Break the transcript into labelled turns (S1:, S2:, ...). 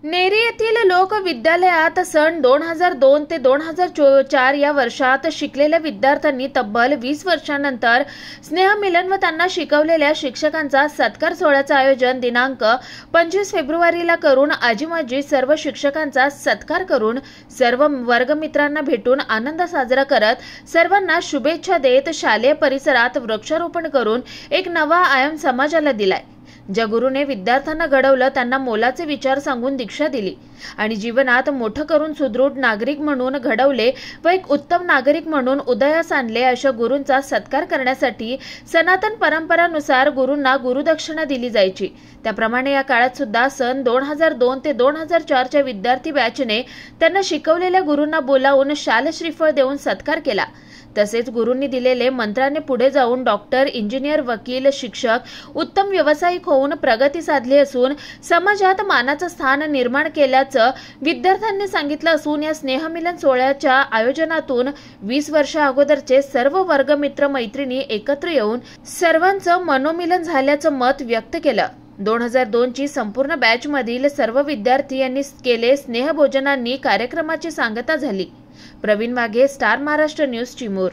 S1: नेरी येथील लोकविद्यालयात सन 2002 ते 2004 या वर्षात शिकलेल्या विद्यार्थ्यांनी तब्बल 20 वर्षांनंतर स्नेहमिलन व त्यांना शिकवलेल्या शिक्षकांचा सत्कार सोहळ्याचे आयोजन दिनांक 25 फेब्रुवारीला करून आजी-माजी सर्व शिक्षकांचा सत्कार करून सर्व वर्गमित्रांना भेटून आनंद साजरा करत सर्वांना शुभेच्छा देत शालेय परिसरात वृक्षारोपण करून एक नवा आयाम समाजाला दिलाय। ज्या गुरुने विद्यार्थ्यांना घडवलं त्यांना मोलाचे विचार सांगून दीक्षा दिली आणि जीवनात मोठं करून सुदृढ नागरिक म्हणून घडवले व एक उत्तम नागरिक म्हणून उदयास आणले, अशा गुरूंचा सत्कार करण्यासाठी सनातन परंपरानुसार गुरूंना गुरुदक्षिणा दिली जायची। त्याप्रमाणे या काळात सुद्धा सन 2002 ते 2004 च्या विद्यार्थी बॅचने त्यांना शिकवलेल्या गुरूंना बोलावून शाल श्रीफळ देऊन सत्कार केला। तसेच गुरूंनी दिलेले मंत्राने पुढे जाऊन डॉक्टर, इंजिनियर, वकील, शिक्षक, उत्तम व्यावसायिक होऊन प्रगती साधली असून समाजात मानाचं स्थान निर्माण केल्याचं विद्यार्थ्यांनी सांगितलं असून या स्नेहमिलन सोहळ्याच्या आयोजनातून 20 वर्षा अगोदरचे सर्व वर्गमित्र मैत्रिणी एकत्र येऊन सर्वांचं मनोमिलन झाल्याचं मत व्यक्त केलं। 2002 ची संपूर्ण बॅच मधील सर्व विद्यार्थी यांनी केले स्नेहभोजनांनी कार्यक्रमाची सांगता झाली। Pravin Waghe, star Maharashtra news, Chimur.